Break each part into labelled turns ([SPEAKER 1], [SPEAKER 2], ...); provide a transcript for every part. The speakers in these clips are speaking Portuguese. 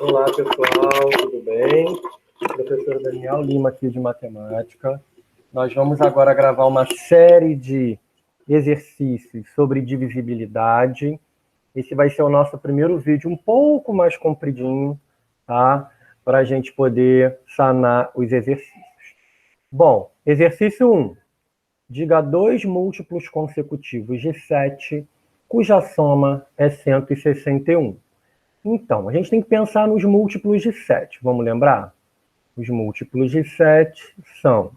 [SPEAKER 1] Olá, pessoal, tudo bem? Professor Daniel Lima aqui de Matemática. Nós vamos agora gravar uma série de exercícios sobre divisibilidade. Esse vai ser o nosso primeiro vídeo um pouco mais compridinho, tá? Para a gente poder sanar os exercícios. Bom, exercício 1. Diga dois múltiplos consecutivos de 7, cuja soma é 161. Então, a gente tem que pensar nos múltiplos de 7. Vamos lembrar? Os múltiplos de 7 são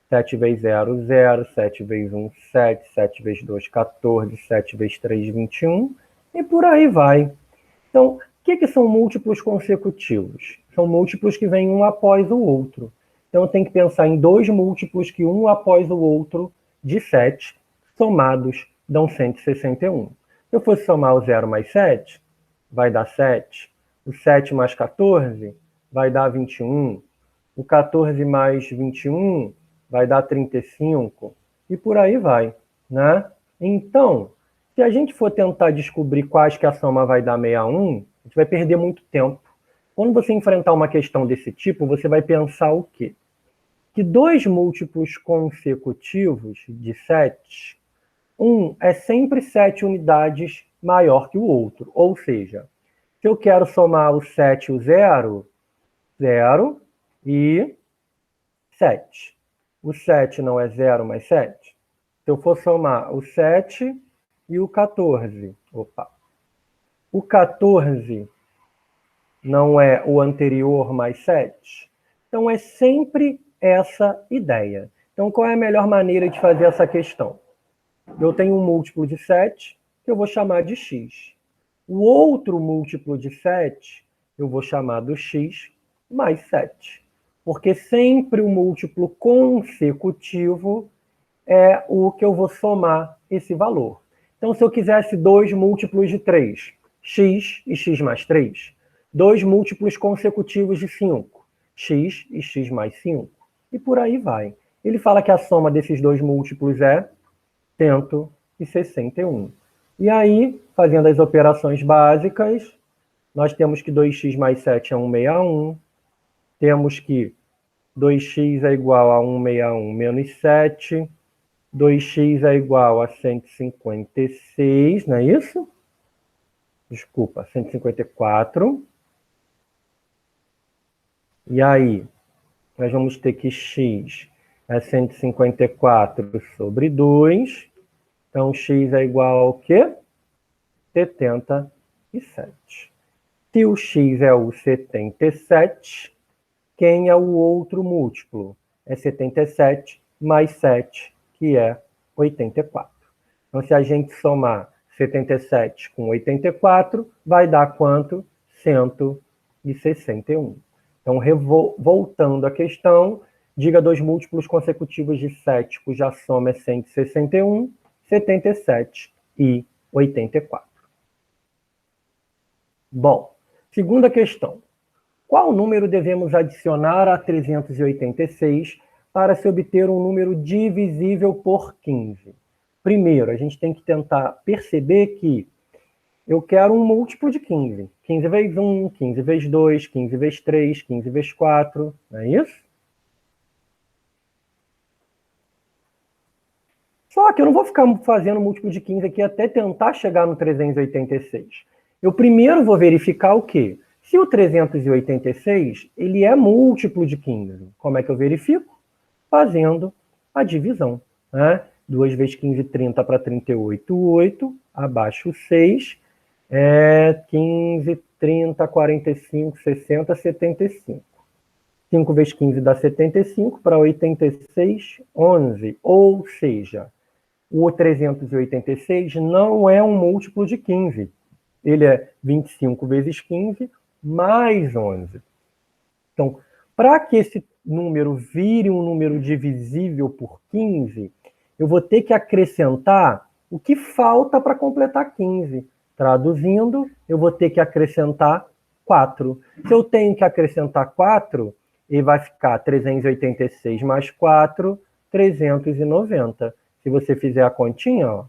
[SPEAKER 1] 7 vezes 0, 0, 7 vezes 1, 7, 7 vezes 2, 14, 7 vezes 3, 21, e por aí vai. Então, o que são múltiplos consecutivos? São múltiplos que vêm um após o outro. Então, eu tenho que pensar em dois múltiplos que um após o outro de 7, somados, dão 161. Se eu fosse somar o 0 mais 7, vai dar 7. O 7 mais 14 vai dar 21. O 14 mais 21 vai dar 35. E por aí vai, né? Então, se a gente for tentar descobrir quais que a soma vai dar 61, a gente vai perder muito tempo. Quando você enfrentar uma questão desse tipo, você vai pensar o quê? Que dois múltiplos consecutivos de 7, um é sempre 7 unidades maior que o outro. Ou seja, se eu quero somar o 7 e o 0, 0 e 7. O 7 não é 0 mais 7? Se eu for somar o 7 e o 14, o 14 não é o anterior mais 7? Então, é sempre essa ideia. Então, qual é a melhor maneira de fazer essa questão? Eu tenho um múltiplo de 7, que eu vou chamar de x. O outro múltiplo de 7, eu vou chamar do x mais 7. Porque sempre o múltiplo consecutivo é o que eu vou somar esse valor. Então, se eu quisesse dois múltiplos de 3, x e x mais 3. Dois múltiplos consecutivos de 5, x e x mais 5. E por aí vai. Ele fala que a soma desses dois múltiplos é 161. E aí, fazendo as operações básicas, nós temos que 2x mais 7 é 161. Temos que 2x é igual a 161 menos 7. 2x é igual a 156, não é isso? Desculpa, 154. E aí, nós vamos ter que x é 154 sobre 2. Então, x é igual ao quê? 77. Se o x é o 77, quem é o outro múltiplo? É 77 mais 7, que é 84. Então, se a gente somar 77 com 84, vai dar quanto? 161. Então, voltando à questão, diga dois múltiplos consecutivos de 7, cuja soma é 161, 77 e 84. Bom, segunda questão. Qual número devemos adicionar a 386 para se obter um número divisível por 15? Primeiro, a gente tem que tentar perceber que eu quero um múltiplo de 15. 15 vezes 1, 15 vezes 2, 15 vezes 3, 15 vezes 4, não é isso? Só que eu não vou ficar fazendo múltiplo de 15 aqui até tentar chegar no 386. Eu primeiro vou verificar o quê? Se o 386 ele é múltiplo de 15, como é que eu verifico? Fazendo a divisão. Né? 2 vezes 15, 30 para 38, 8. Abaixo 6. 15, 30, 45, 60, 75. 5 vezes 15 dá 75, para 86, 11. Ou seja, o 386 não é um múltiplo de 15. Ele é 25 vezes 15 mais 11. Então, para que esse número vire um número divisível por 15, eu vou ter que acrescentar o que falta para completar 15. Traduzindo, eu vou ter que acrescentar 4. Se eu tenho que acrescentar 4, ele vai ficar 386 mais 4, 390. Se você fizer a continha, ó,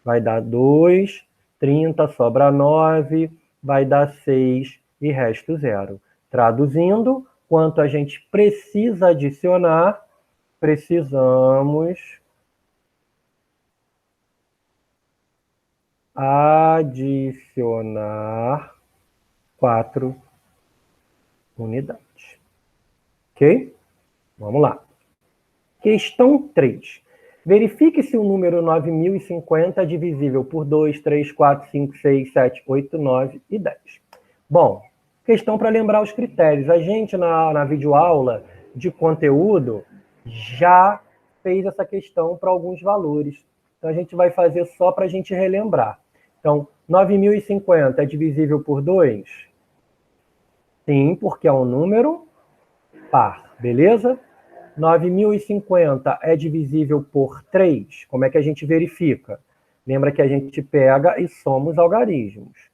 [SPEAKER 1] vai dar 2, 30, sobra 9, vai dar 6, e resto 0. Traduzindo, quanto a gente precisa adicionar, precisamos adicionar 4 unidades. Ok? Vamos lá. Questão 3. Verifique se o número 9050 é divisível por 2, 3, 4, 5, 6, 7, 8, 9 e 10. Bom, questão para lembrar os critérios. A gente, na videoaula de conteúdo, já fez essa questão para alguns valores. Então, a gente vai fazer só para a gente relembrar. Então, 9050 é divisível por 2? Sim, porque é um número par, beleza? 9050 é divisível por 3? Como é que a gente verifica? Lembra que a gente pega e soma os algarismos.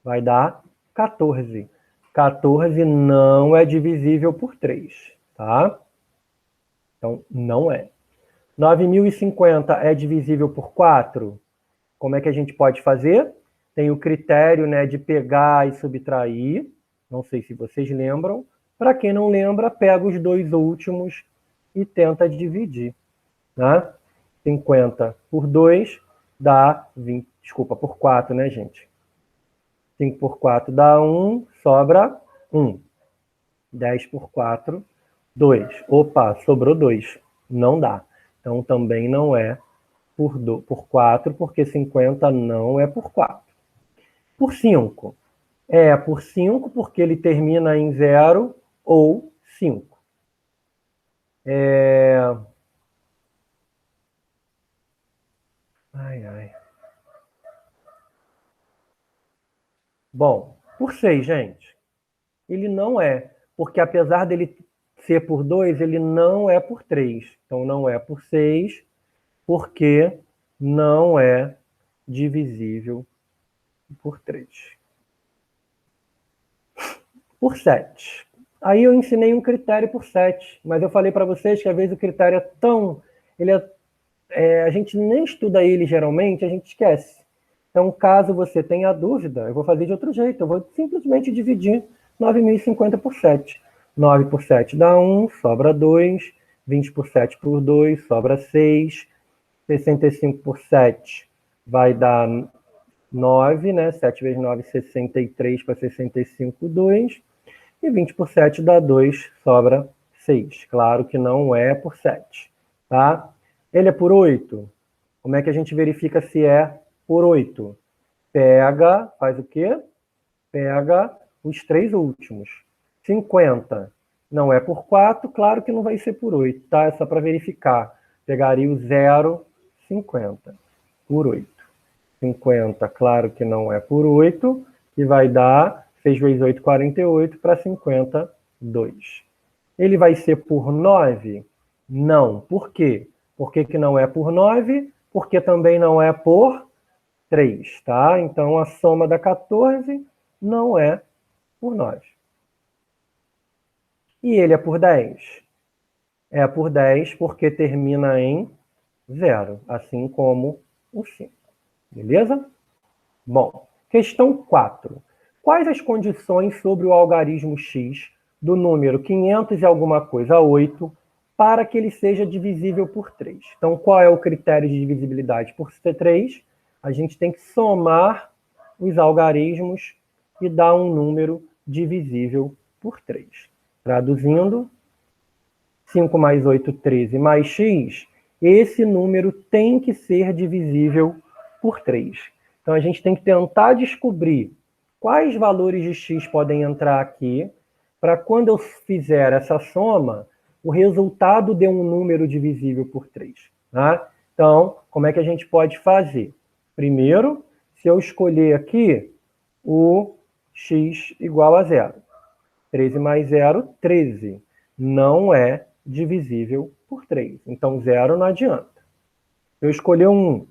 [SPEAKER 1] Vai dar 14. 14 não é divisível por 3, tá? Então, não é. 9050 é divisível por 4? Como é que a gente pode fazer? Tem o critério, né, de pegar e subtrair. Não sei se vocês lembram. Para quem não lembra, pega os dois últimos e tenta dividir. Né? 50 por 2 dá 20. Desculpa, por 4, né, gente? 5 por 4 dá 1, sobra 1. 10 por 4, 2. Opa, sobrou 2. Não dá. Então, também não é por 4, porque 50 não é por 4. Por 5. É por 5, porque ele termina em 0 ou 5. Ai. Bom, por 6, gente. Ele não é, porque apesar dele ser por 2, ele não é por 3. Então, não é por 6, porque não é divisível por 3. Por 7. Aí eu ensinei um critério por 7, mas eu falei para vocês que às vezes o critério é tão... a gente nem estuda ele geralmente, a gente esquece. Então, caso você tenha dúvida, eu vou fazer de outro jeito. Eu vou simplesmente dividir 9.050 por 7. 9 por 7 dá 1, sobra 2. 20 por 7 por 2, sobra 6. 65 por 7 vai dar 9, né? 7 vezes 9, 63 para 65, 2. E 20 por 7 dá 2, sobra 6. Claro que não é por 7, tá? Ele é por 8? Como é que a gente verifica se é por 8? Pega, faz o quê? Pega os 3 últimos. 50 não é por 4, claro que não vai ser por 8, tá? É só para verificar. Pegaria o 0, 50 por 8. 50, claro que não é por 8, e vai dar 6 vezes 8, 48 para 52. Ele vai ser por 9? Não. Por quê? Por que não é por 9? Porque também não é por 3, tá? Então, a soma da 14 não é por 9. E ele é por 10? É por 10 porque termina em 0, assim como o 5. Beleza? Bom, questão 4. Quais as condições sobre o algarismo x do número 500 e alguma coisa a 8 para que ele seja divisível por 3? Então, qual é o critério de divisibilidade por ser 3? A gente tem que somar os algarismos e dar um número divisível por 3. Traduzindo, 5 mais 8, 13, mais x, esse número tem que ser divisível por 3. Então, a gente tem que tentar descobrir quais valores de x podem entrar aqui, para quando eu fizer essa soma, o resultado dê um número divisível por 3. Tá? Então, como é que a gente pode fazer? Primeiro, se eu escolher aqui o x igual a 0. 13 mais 0, 13. Não é divisível por 3. Então, 0 não adianta. Eu escolher 1.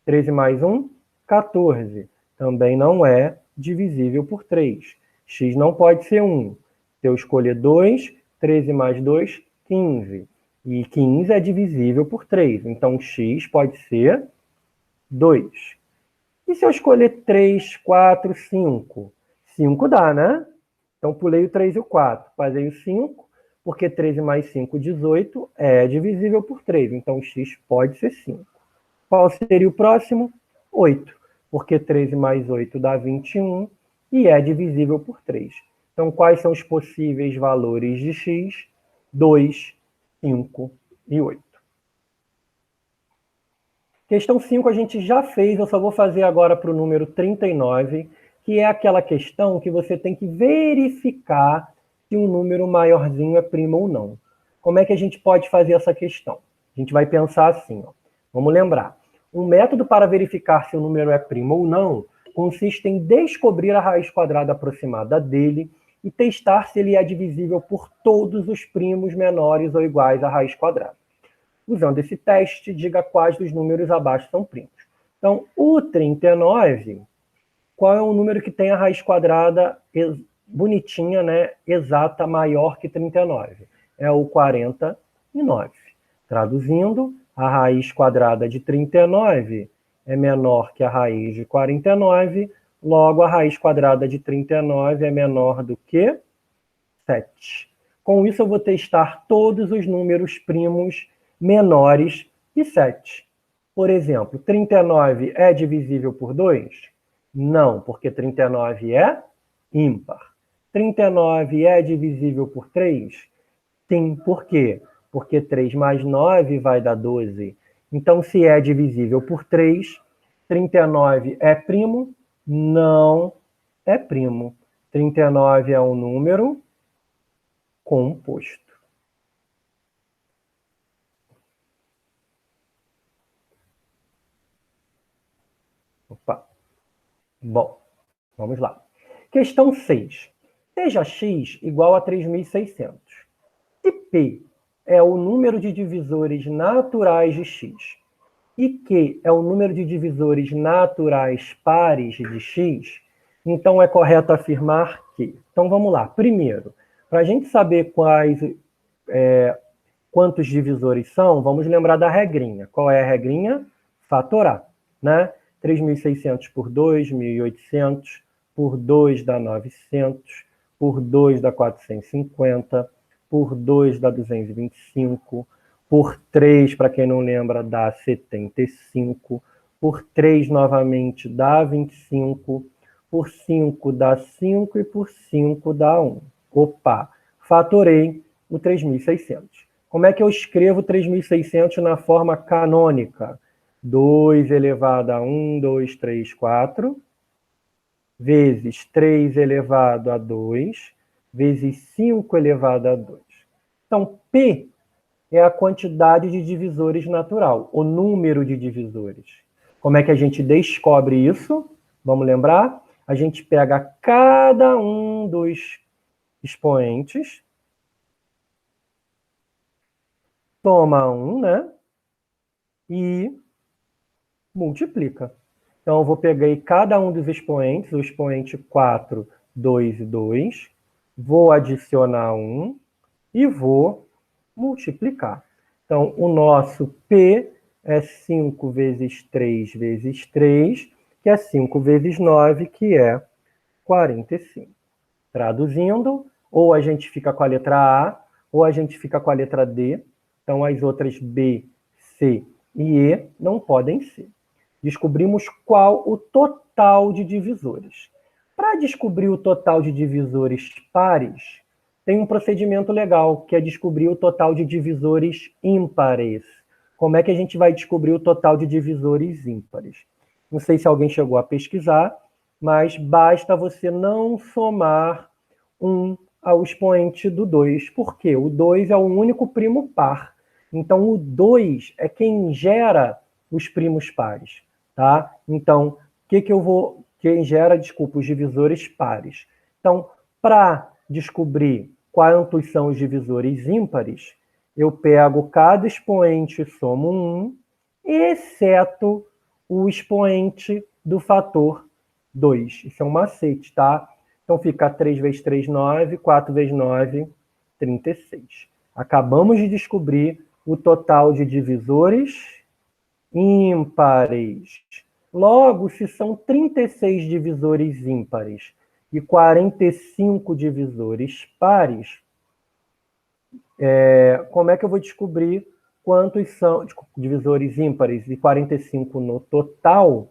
[SPEAKER 1] 13 mais 1, 14. Também não é divisível por 3. X não pode ser 1. Se eu escolher 2, 13 mais 2, 15. E 15 é divisível por 3. Então, x pode ser 2. E E se eu escolher 3, 4, 5? 5 dá, né? Então, pulei o 3 e o 4. Passei o 5, porque 13 mais 5, 18, é divisível por 3. Então, x pode ser 5. Qual seria o próximo? 8, porque 13 mais 8 dá 21 e é divisível por 3. Então, quais são os possíveis valores de x? 2, 5 e 8. Questão 5 a gente já fez, eu só vou fazer agora para o número 39, que é aquela questão que você tem que verificar se um número maiorzinho é primo ou não. Como é que a gente pode fazer essa questão? A gente vai pensar assim, ó. Vamos lembrar. Um método para verificar se o número é primo ou não consiste em descobrir a raiz quadrada aproximada dele e testar se ele é divisível por todos os primos menores ou iguais à raiz quadrada. Usando esse teste, diga quais dos números abaixo são primos. Então, o 39, qual é o número que tem a raiz quadrada bonitinha, né, exata, maior que 39? É o 49. Traduzindo, a raiz quadrada de 39 é menor que a raiz de 49, logo a raiz quadrada de 39 é menor do que 7. Com isso, eu vou testar todos os números primos menores que 7. Por exemplo, 39 é divisível por 2? Não, porque 39 é ímpar. 39 é divisível por 3? Sim, por quê? Porque 3 mais 9 vai dar 12. Então, se é divisível por 3, 39 é primo? Não é primo. 39 é um número composto. Opa. Bom, vamos lá. Questão 6. Seja x igual a 3.600. Se P é o número de divisores naturais de x e Q é o número de divisores naturais pares de x, então é correto afirmar que... Então vamos lá. Primeiro, para a gente saber quantos divisores são, vamos lembrar da regrinha. Qual é a regrinha? Fatorar, né? 3.600 por 2, 1.800, por 2 dá 900, por 2 dá 450, por 2 dá 225, por 3, para quem não lembra, dá 75, por 3 novamente dá 25, por 5 dá 5 e por 5 dá 1. Opa, fatorei o 3.600. Como é que eu escrevo 3.600 na forma canônica? 2 elevado a 1, 2, 3, 4, vezes 3 elevado a 2, vezes 5 elevado a 2. Então, P é a quantidade de divisores natural, o número de divisores. Como é que a gente descobre isso? Vamos lembrar? A gente pega cada um dos expoentes, toma 1, né? E multiplica. Então, eu vou pegar aí cada um dos expoentes, o expoente 4, 2 e 2, vou adicionar 1 e vou multiplicar. Então, o nosso P é 5 vezes 3 vezes 3, que é 5 vezes 9, que é 45. Traduzindo, ou a gente fica com a letra A, ou a gente fica com a letra D. Então, as outras B, C e E não podem ser. Descobrimos qual o total de divisores. Para descobrir o total de divisores pares, tem um procedimento legal, que é descobrir o total de divisores ímpares. Como é que a gente vai descobrir o total de divisores ímpares? Não sei se alguém chegou a pesquisar, mas basta você não somar 1 ao expoente do 2. Por quê? O 2 é o único primo par. Então, o 2 é quem gera os primos pares. Tá? Então, quem gera, os divisores pares. Então, para descobrir quantos são os divisores ímpares, eu pego cada expoente e somo 1, exceto o expoente do fator 2. Isso é um macete, tá? Então, fica 3 vezes 3, 9, 4 vezes 9, 36. Acabamos de descobrir o total de divisores ímpares. Logo, se são 36 divisores ímpares e 45 divisores pares, como é que eu vou descobrir quantos são divisores ímpares e 45 no total?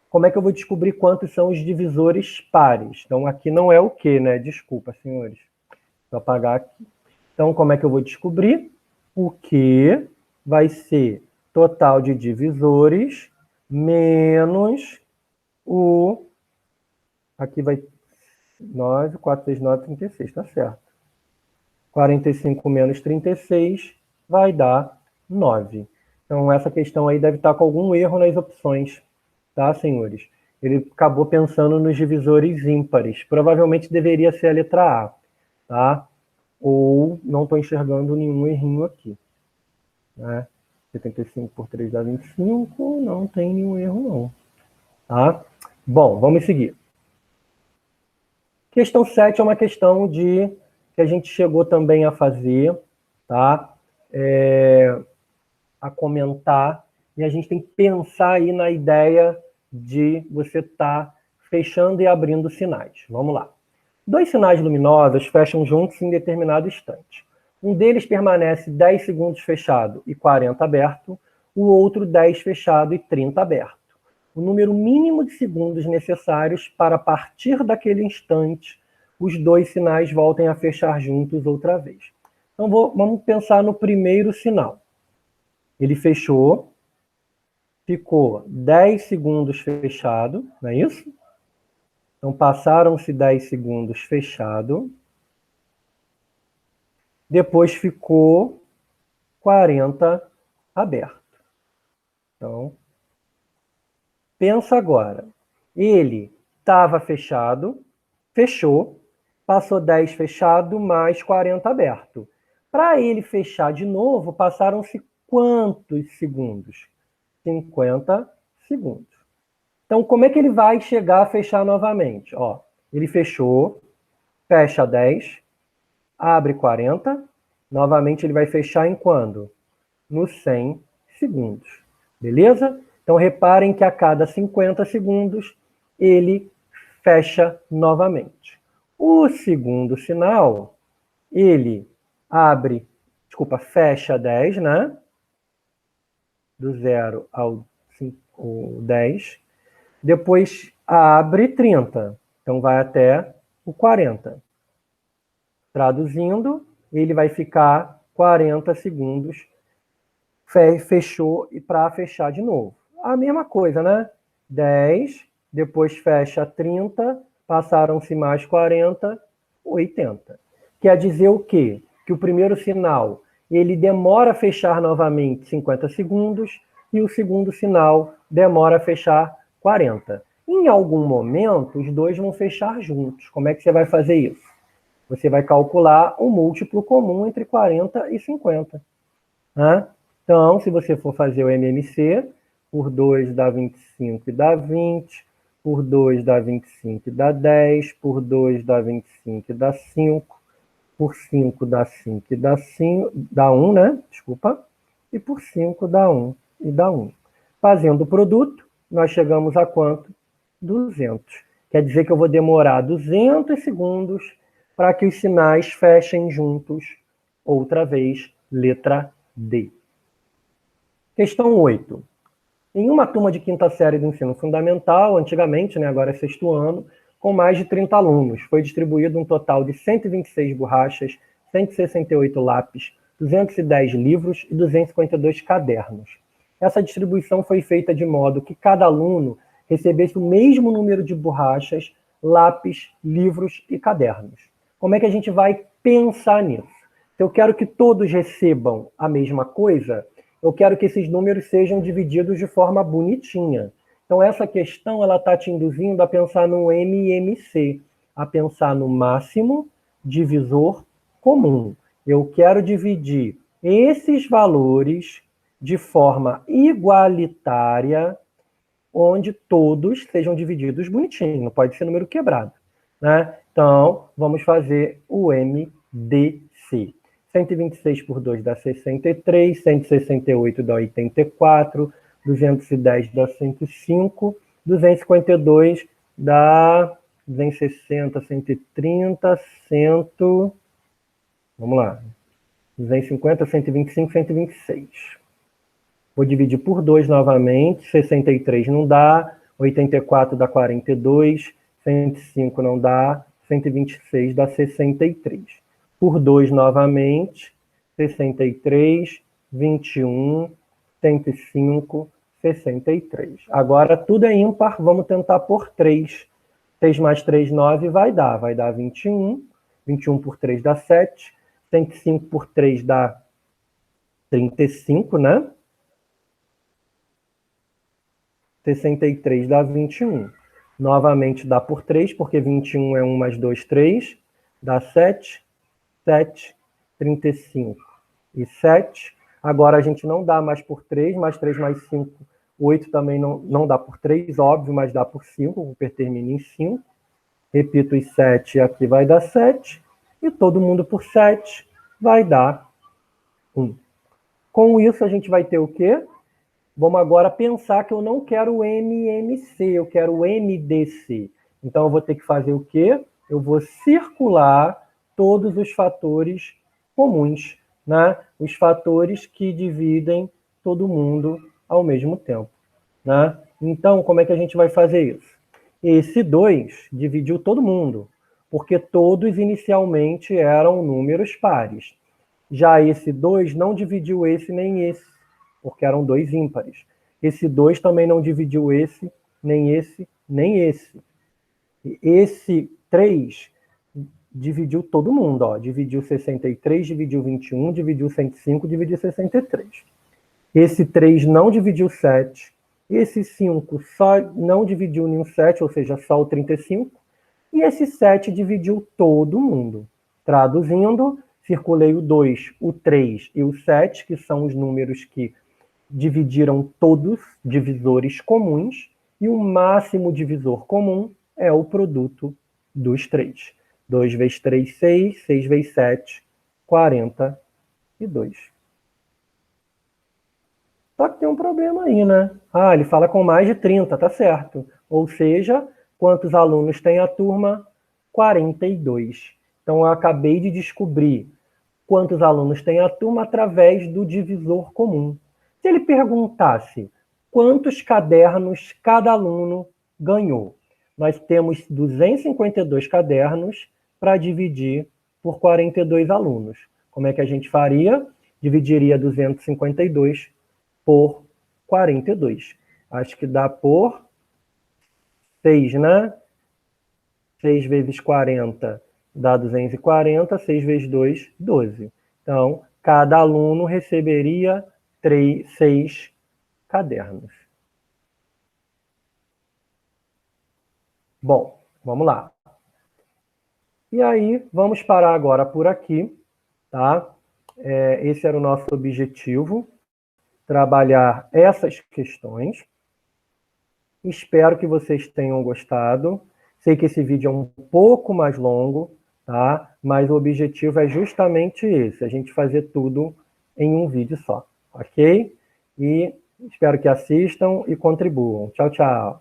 [SPEAKER 1] Como é que eu vou descobrir quantos são os divisores pares? Então, aqui não é o quê, né? Desculpa, senhores. Vou apagar aqui. Então, como é que eu vou descobrir? O que vai ser total de divisores menos o... Aqui vai 9, 4 vezes 9, 36, tá certo. 45 menos 36 vai dar 9. Então, essa questão aí deve estar com algum erro nas opções, tá, senhores? Ele acabou pensando nos divisores ímpares. Provavelmente deveria ser a letra A, tá? Ou não estou enxergando nenhum errinho aqui. Né? 75 por 3 dá 25, não tem nenhum erro não. Tá? Bom, vamos seguir. Questão 7 é uma questão que a gente chegou também a fazer, tá? A comentar, e a gente tem que pensar aí na ideia de você estar fechando e abrindo sinais. Vamos lá. 2 sinais luminosos fecham juntos em determinado instante. Um deles permanece 10 segundos fechado e 40 aberto, o outro 10 fechado e 30 aberto. O número mínimo de segundos necessários para, a partir daquele instante, os 2 sinais voltem a fechar juntos outra vez. Então, vamos pensar no primeiro sinal. Ele fechou, ficou 10 segundos fechado, não é isso? Então, passaram-se 10 segundos fechado. Depois ficou 40 aberto. Então, pensa agora. Ele estava fechado, fechou, passou 10 fechado, mais 40 aberto. Para ele fechar de novo, passaram-se quantos segundos? 50 segundos. Então, como é que ele vai chegar a fechar novamente? Ó, ele fechou, fecha 10, abre 40, novamente ele vai fechar em quando? Nos 100 segundos. Beleza? Então, reparem que a cada 50 segundos ele fecha novamente. O segundo sinal, ele fecha 10, né? Do 0 ao 10. Depois abre 30. Então, vai até o 40. Traduzindo, ele vai ficar 40 segundos, fechou e para fechar de novo. A mesma coisa, né? 10, depois fecha 30, passaram-se mais 40, 80. Quer dizer o quê? Que o primeiro sinal, ele demora a fechar novamente 50 segundos e o segundo sinal demora a fechar 40. Em algum momento, os dois vão fechar juntos. Como é que você vai fazer isso? Você vai calcular o múltiplo comum entre 40 e 50. Né? Então, se você for fazer o MMC, por 2 dá 25 e dá 20, por 2 dá 25 e dá 10, por 2 dá 25 e dá 5, por 5 dá 5 e dá 5, dá 1, né? Desculpa. E por 5 dá 1 e dá 1. Fazendo o produto, nós chegamos a quanto? 200. Quer dizer que eu vou demorar 200 segundos para que os sinais fechem juntos, outra vez, letra D. Questão 8. Em uma turma de quinta série do ensino fundamental, antigamente, né, agora é sexto ano, com mais de 30 alunos, foi distribuído um total de 126 borrachas, 168 lápis, 210 livros e 252 cadernos. Essa distribuição foi feita de modo que cada aluno recebesse o mesmo número de borrachas, lápis, livros e cadernos. Como é que a gente vai pensar nisso? Se eu quero que todos recebam a mesma coisa, eu quero que esses números sejam divididos de forma bonitinha. Então, essa questão está te induzindo a pensar no MMC, a pensar no máximo divisor comum. Eu quero dividir esses valores de forma igualitária, onde todos sejam divididos bonitinho, não pode ser número quebrado. Né? Então, vamos fazer o MDC. 126 por 2 dá 63, 168 dá 84, 210 dá 105, 252 dá 260, 130, 100... Vamos lá. 250, 125, 126. Vou dividir por 2 novamente. 63 não dá. 84 dá 42. 105 não dá. 126 dá 63. Por 2 novamente. 63, 21, 105, 63. Agora tudo é ímpar, vamos tentar por 3. 6 mais 3, 9, vai dar 21. 21 por 3 dá 7. 105 por 3 dá 35, né? 63 dá 21. Novamente dá por 3, porque 21 é 1 mais 2, 3. Dá 7. 7, 35 e 7. Agora a gente não dá mais por 3, mais 3 mais 5, 8 também não dá por 3, óbvio, mas dá por 5, o per termina em 5. Repito os 7, aqui vai dar 7. E todo mundo por 7 vai dar 1. Com isso, a gente vai ter o quê? Vamos agora pensar que eu não quero o MMC, eu quero o MDC. Então, eu vou ter que fazer o quê? Eu vou circular todos os fatores comuns, né? Os fatores que dividem todo mundo ao mesmo tempo, né? Então, como é que a gente vai fazer isso? Esse 2 dividiu todo mundo, porque todos inicialmente eram números pares. Já esse 2 não dividiu esse nem esse, porque eram 2 ímpares. Esse 2 também não dividiu esse, nem esse, nem esse. Esse 3 dividiu todo mundo, ó. Dividiu 63, dividiu 21, dividiu 105, dividiu 63. Esse 3 não dividiu 7. Esse 5 só não dividiu nenhum 7, ou seja, só o 35. E esse 7 dividiu todo mundo. Traduzindo, circulei o 2, o 3 e o 7, que são os números que dividiram todos, divisores comuns, e o máximo divisor comum é o produto dos 3. 2 vezes 3, 6. 6 vezes 7, 42. Só que tem um problema aí, né? Ah, ele fala com mais de 30, tá certo. Ou seja, quantos alunos tem a turma? 42. Então, eu acabei de descobrir quantos alunos tem a turma através do divisor comum. Se ele perguntasse quantos cadernos cada aluno ganhou, nós temos 252 cadernos para dividir por 42 alunos. Como é que a gente faria? Dividiria 252 por 42. Acho que dá por 6, né? 6 vezes 40 dá 240, 6 vezes 2, 12. Então, cada aluno receberia 6 cadernos. Bom, vamos lá. E aí, vamos parar agora por aqui, tá? Esse era o nosso objetivo, trabalhar essas questões. Espero que vocês tenham gostado. Sei que esse vídeo é um pouco mais longo, tá? Mas o objetivo é justamente esse, a gente fazer tudo em um vídeo só, ok? E espero que assistam e contribuam. Tchau, tchau.